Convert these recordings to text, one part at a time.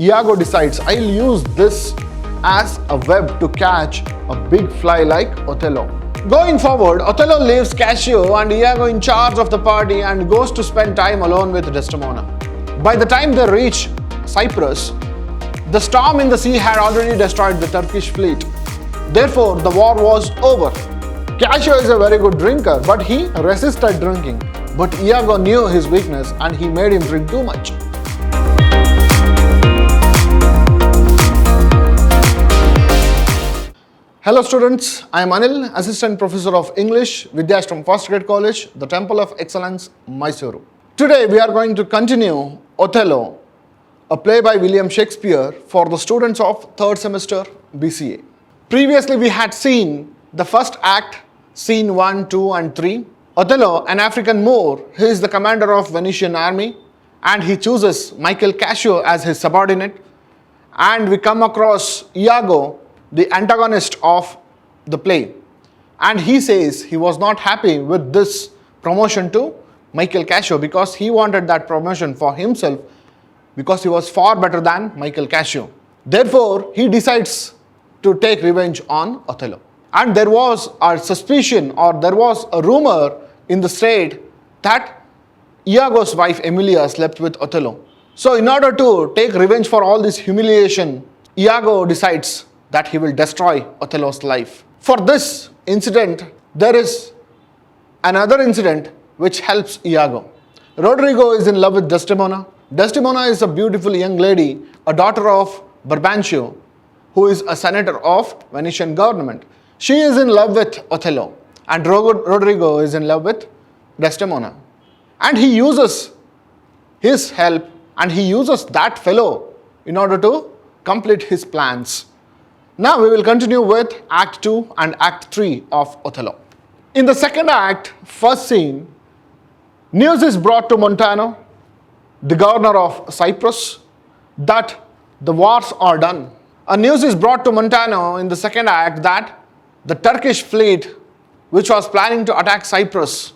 Iago decides, I'll use this as a web to catch a big fly like Othello. Going forward, Othello leaves Cassio and Iago in charge of the party and goes to spend time alone with Desdemona. By the time they reach Cyprus, the storm in the sea had already destroyed the Turkish fleet. Therefore, the war was over. Cassio is a very good drinker, but he resisted drinking. But Iago knew his weakness and he made him drink too much. Hello students, I am Anil, Assistant Professor of English, Vidhyaashram First Grade College, the Temple of Excellence, MYSURU. Today we are going to continue Othello, a play by William Shakespeare for the students of 3rd semester B.Ca. Previously we had seen the first act, scene 1, 2 and 3. Othello, an African Moor, he is the commander of Venetian army and he chooses Michael Cassio as his subordinate, and we come across Iago, the antagonist of the play, and he says he was not happy with this promotion to Michael Cassio because he wanted that promotion for himself because he was far better than Michael Cassio. Therefore, he decides to take revenge on Othello. And there was a suspicion, or there was a rumor in the state that Iago's wife Emilia slept with Othello. So in order to take revenge for all this humiliation, Iago decides that he will destroy Othello's life. For this incident, there is another incident which helps Iago. Roderigo is in love with Desdemona. Desdemona is a beautiful young lady, a daughter of Brabantio, who is a senator of Venetian government. She is in love with Othello, and Roderigo is in love with Desdemona. And he uses his help and he uses that fellow in order to complete his plans. Now we will continue with Act 2 and Act 3 of Othello. In the second act, first scene, news is brought to Montano, the governor of Cyprus, that the wars are done. A news is brought to Montano in the second act that the Turkish fleet, which was planning to attack Cyprus,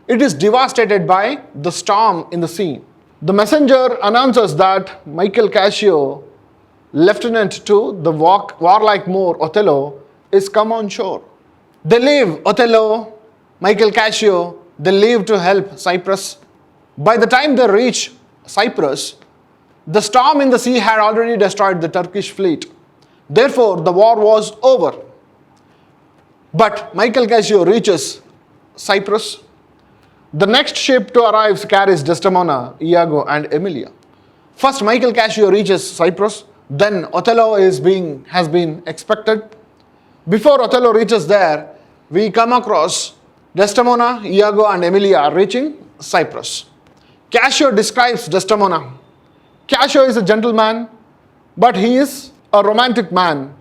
it is devastated by the storm in the sea. The messenger announces that Michael Cassio, lieutenant to the warlike Moor Othello, is come on shore. They leave Othello, Michael Cassio, they leave to help Cyprus. By the time they reach Cyprus, the storm in the sea had already destroyed the Turkish fleet. Therefore, the war was over. But Michael Cassio reaches Cyprus. The next ship to arrive carries Desdemona, Iago and Emilia. First, Michael Cassio reaches Cyprus. Then Othello has been expected. Before Othello reaches there, we come across Desdemona, Iago and Emilia reaching Cyprus. Cassio describes Desdemona. Cassio is a gentleman, but he is a romantic man.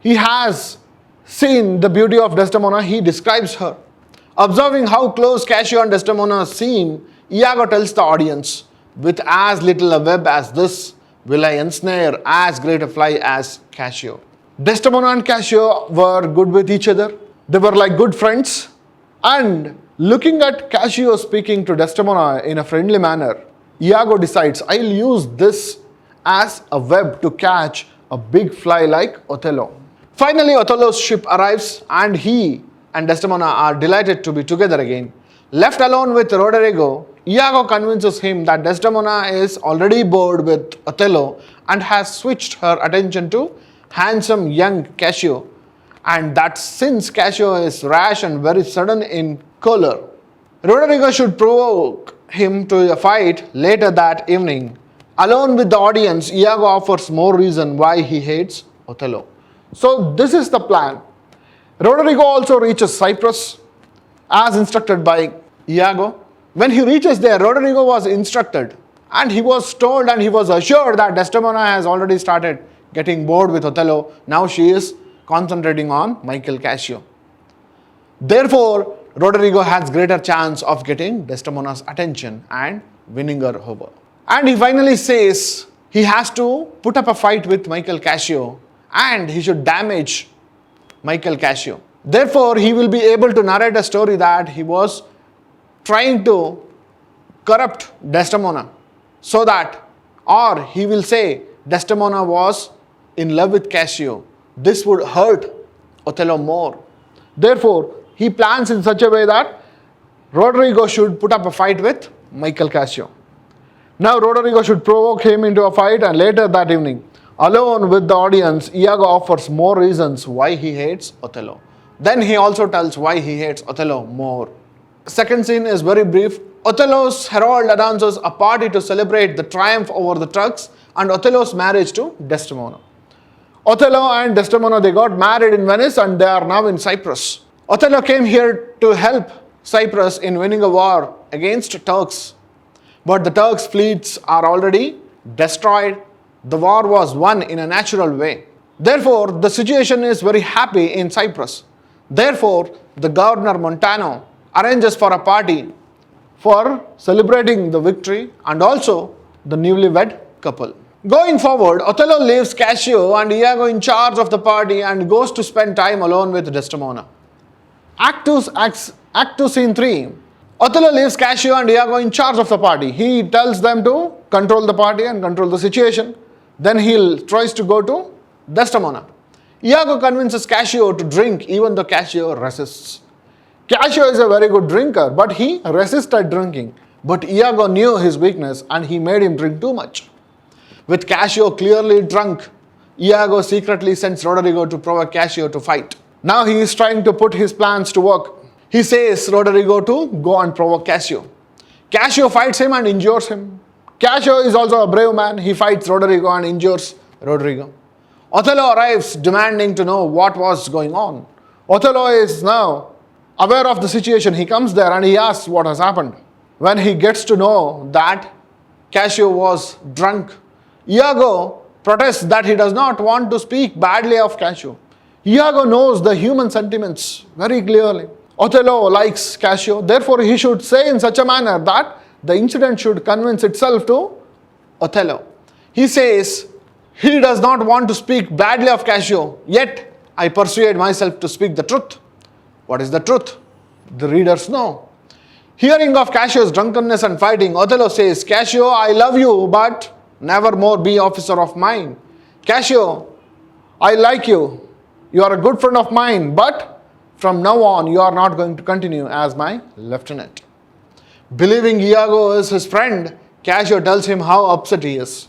He has seen the beauty of Desdemona, he describes her. Observing how close Cassio and Desdemona seem, Iago tells the audience, with as little a web as this, will I ensnare as great a fly as Cassio. Desdemona and Cassio were good with each other. They were like good friends. And looking at Cassio speaking to Desdemona in a friendly manner, Iago decides, I'll use this as a web to catch a big fly like Othello. Finally, Othello's ship arrives and he and Desdemona are delighted to be together again. Left alone with Roderigo, Iago convinces him that Desdemona is already bored with Othello and has switched her attention to handsome young Cassio, and that since Cassio is rash and very sudden in color, Roderigo should provoke him to a fight later that evening. Alone with the audience, Iago offers more reason why he hates Othello. So this is the plan. Roderigo also reaches Cyprus as instructed by Iago. When he reaches there, Roderigo was instructed and he was told and he was assured that Desdemona has already started getting bored with Othello. Now she is concentrating on Michael Cassio. Therefore, Roderigo has greater chance of getting Desdemona's attention and winning her over. And he finally says he has to put up a fight with Michael Cassio and he should damage Michael Cassio. Therefore, he will be able to narrate a story that he was trying to corrupt Desdemona so that, or he will say Desdemona was in love with Cassio, this would hurt Othello more. Therefore, he plans in such a way that Roderigo should put up a fight with Michael Cassio. Now Roderigo should provoke him into a fight, and later that evening, alone with the audience, Iago offers more reasons why he hates Othello. Then he also tells why he hates Othello more. Second scene is very brief. Othello's herald announces a party to celebrate the triumph over the Turks and Othello's marriage to Desdemona. Othello and Desdemona, they got married in Venice and they are now in Cyprus. Othello came here to help Cyprus in winning a war against Turks. But the Turks' fleets are already destroyed. The war was won in a natural way. Therefore, the situation is very happy in Cyprus. Therefore, the governor Montano arranges for a party for celebrating the victory and also the newlywed couple. Going forward, Othello leaves Cassio and Iago in charge of the party and goes to spend time alone with Desdemona. Act 2, Scene 3. Othello leaves Cassio and Iago in charge of the party. He tells them to control the party and control the situation. Then he tries to go to Desdemona. Iago convinces Cassio to drink even though Cassio resists. Cassio is a very good drinker, but he resisted drinking. But Iago knew his weakness and he made him drink too much. With Cassio clearly drunk, Iago secretly sends Roderigo to provoke Cassio to fight. Now he is trying to put his plans to work. He says Roderigo to go and provoke Cassio. Cassio fights him and injures him. Cassio is also a brave man. He fights Roderigo and injures Roderigo. Othello arrives demanding to know what was going on. Othello is now aware of the situation. He comes there and he asks what has happened. When he gets to know that Cassio was drunk, Iago protests that he does not want to speak badly of Cassio. Iago knows the human sentiments very clearly. Othello likes Cassio, therefore he should say in such a manner that the incident should convince itself to Othello. He says he does not want to speak badly of Cassio, yet I persuade myself to speak the truth. What is the truth? The readers know. Hearing of Cassio's drunkenness and fighting, Othello says, Cassio, I love you, but never more be officer of mine. Cassio, I like you. You are a good friend of mine, but from now on, you are not going to continue as my lieutenant. Believing Iago is his friend, Cassio tells him how upset he is.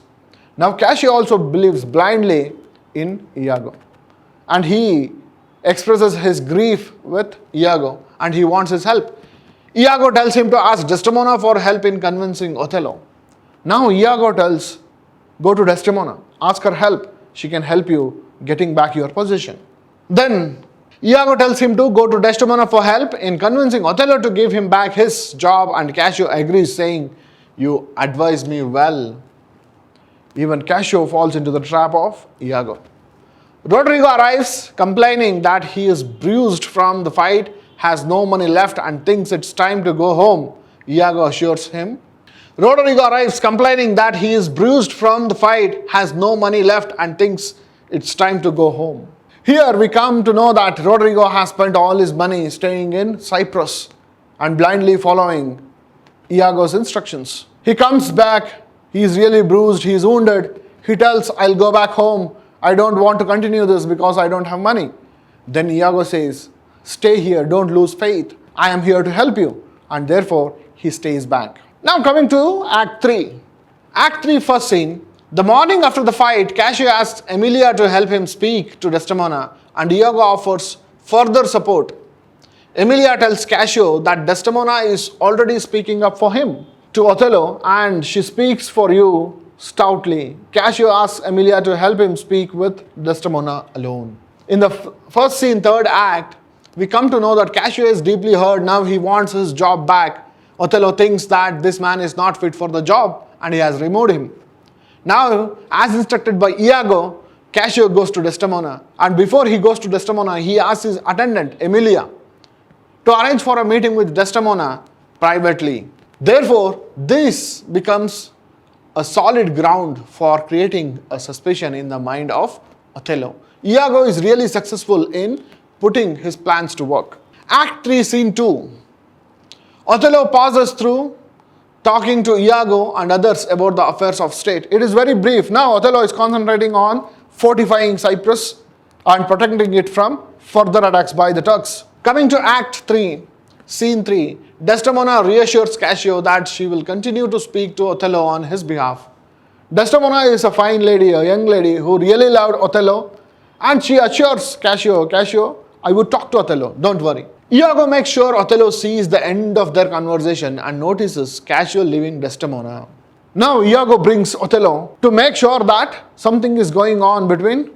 Now, Cassio also believes blindly in Iago. And he expresses his grief with Iago and he wants his help. Iago tells him to ask Desdemona for help in convincing Othello. Now, Iago tells, go to Desdemona, ask her help. She can help you getting back your position. Then, Iago tells him to go to Desdemona for help in convincing Othello to give him back his job, and Cassio agrees, saying, you advise me well. Even Cassio falls into the trap of Iago. Roderigo arrives complaining that he is bruised from the fight, has no money left and thinks it's time to go home. Iago assures him. Roderigo arrives complaining that he is bruised from the fight, has no money left and thinks it's time to go home. Here we come to know that Roderigo has spent all his money staying in Cyprus and blindly following Iago's instructions. He comes back, he is really bruised, he is wounded. He tells, I'll go back home. I don't want to continue this because I don't have money. Then Iago says, stay here, don't lose faith. I am here to help you. And therefore, he stays back. Now coming to Act 3. Act 3, first scene. The morning after the fight, Cassio asks Emilia to help him speak to Desdemona, and Iago offers further support. Emilia tells Cassio that Desdemona is already speaking up for him to Othello, and she speaks for you stoutly. Cassio asks Emilia to help him speak with Desdemona alone. In the first scene, third act, we come to know that Cassio is deeply hurt. Now he wants his job back. Othello thinks that this man is not fit for the job and he has removed him. Now, as instructed by Iago, Cassio goes to Desdemona, and before he goes to Desdemona, he asks his attendant, Emilia, to arrange for a meeting with Desdemona privately. Therefore, this becomes a solid ground for creating a suspicion in the mind of Othello. Iago is really successful in putting his plans to work. Act 3, Scene 2. Othello passes through talking to Iago and others about the affairs of state. It is very brief. Now Othello is concentrating on fortifying Cyprus and protecting it from further attacks by the Turks. Coming to Act 3, Scene 3, Desdemona reassures Cassio that she will continue to speak to Othello on his behalf. Desdemona is a fine lady, a young lady who really loved Othello, and she assures Cassio, I would talk to Othello, don't worry. Iago makes sure Othello sees the end of their conversation and notices Cassio leaving Desdemona. Now Iago brings Othello to make sure that something is going on between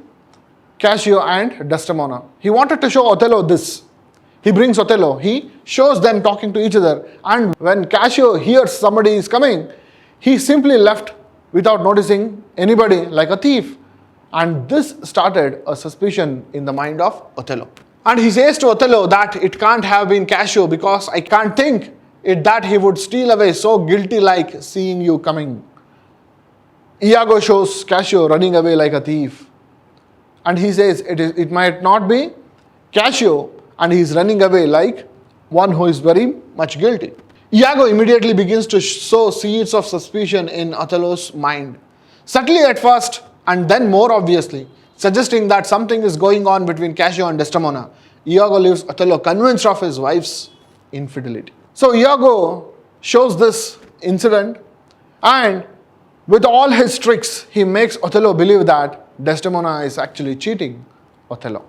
Cassio and Desdemona. He wanted to show Othello this. He brings Othello, he shows them talking to each other, and when Cassio hears somebody is coming, he simply left without noticing anybody, like a thief. And this started a suspicion in the mind of Othello. And he says to Othello that it can't have been Cassio because I can't think it that he would steal away so guilty like seeing you coming. Iago shows Cassio running away like a thief. And he says it might not be Cassio, and he is running away like one who is very much guilty. Iago immediately begins to sow seeds of suspicion in Othello's mind. Subtly at first, and then more obviously, suggesting that something is going on between Cassio and Desdemona. Iago leaves Othello convinced of his wife's infidelity. So Iago shows this incident, and with all his tricks, he makes Othello believe that Desdemona is actually cheating Othello.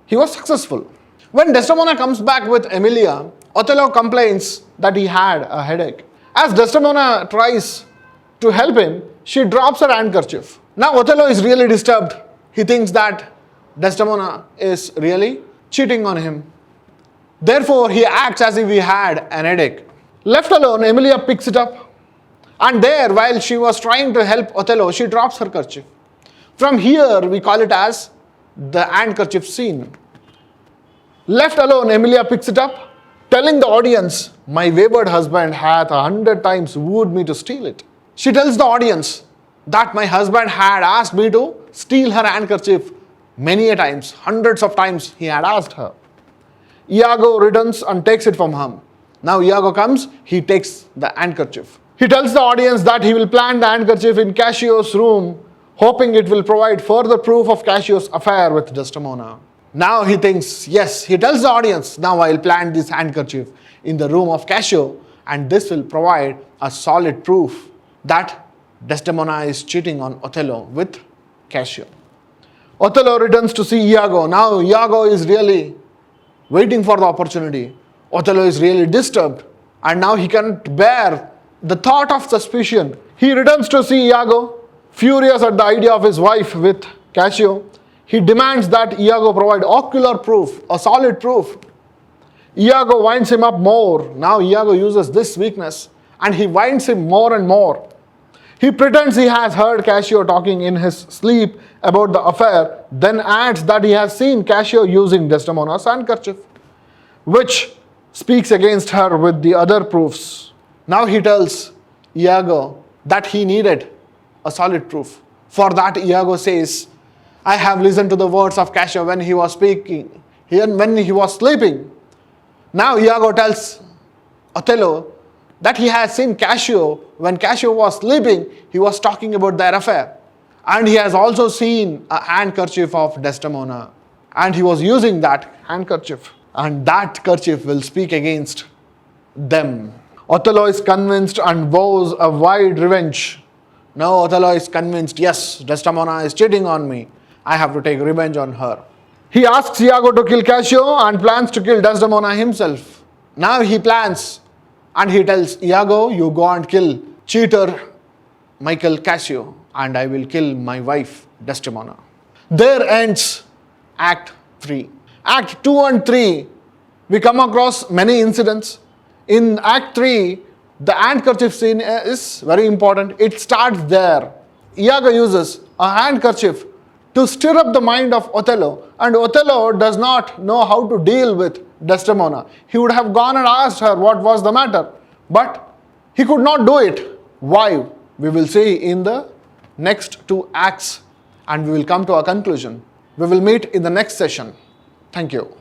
He was successful. When Desdemona comes back with Emilia, Othello complains that he had a headache. As Desdemona tries to help him, she drops her handkerchief. Now Othello is really disturbed. He thinks that Desdemona is really cheating on him. Therefore, he acts as if he had an headache. Left alone, Emilia picks it up. And there, while she was trying to help Othello, she drops her kerchief. From here, we call it as the handkerchief scene. Left alone, Emilia picks it up, telling the audience, my wayward husband hath 100 times wooed me to steal it. She tells the audience that my husband had asked me to steal her handkerchief many a times, hundreds of times he had asked her. Iago returns and takes it from him. Now Iago comes, he takes the handkerchief. He tells the audience that he will plant the handkerchief in Cassio's room, hoping it will provide further proof of Cassio's affair with Desdemona. Now he thinks, yes, he tells the audience, now I'll plant this handkerchief in the room of Cassio, and this will provide a solid proof that Desdemona is cheating on Othello with Cassio. Othello returns to see Iago. Now Iago is really waiting for the opportunity. Othello is really disturbed, and now he can't bear the thought of suspicion. He returns to see Iago, furious at the idea of his wife with Cassio. He demands that Iago provide ocular proof, a solid proof. Iago winds him up more. Now Iago uses this weakness and he winds him more and more. He pretends he has heard Cassio talking in his sleep about the affair, then adds that he has seen Cassio using Desdemona's handkerchief, which speaks against her with the other proofs. Now he tells Iago that he needed a solid proof. For that, Iago says, I have listened to the words of Cassio when he was speaking, when he was sleeping. Now Iago tells Othello that he has seen Cassio when Cassio was sleeping, he was talking about their affair. And he has also seen a handkerchief of Desdemona. And he was using that handkerchief. And that kerchief will speak against them. Othello is convinced and vows a wide revenge. Now Othello is convinced, yes, Desdemona is cheating on me. I have to take revenge on her. He asks Iago to kill Cassio and plans to kill Desdemona himself. Now he plans and he tells Iago, you go and kill cheater Michael Cassio and I will kill my wife Desdemona. There ends Act 3. Act 2 and 3, we come across many incidents. In Act 3, the handkerchief scene is very important. It starts there. Iago uses a handkerchief to stir up the mind of Othello, and Othello does not know how to deal with Desdemona. He would have gone and asked her what was the matter, but he could not do it. Why? We will see in the next 2 acts, and we will come to a conclusion. We will meet in the next session. Thank you.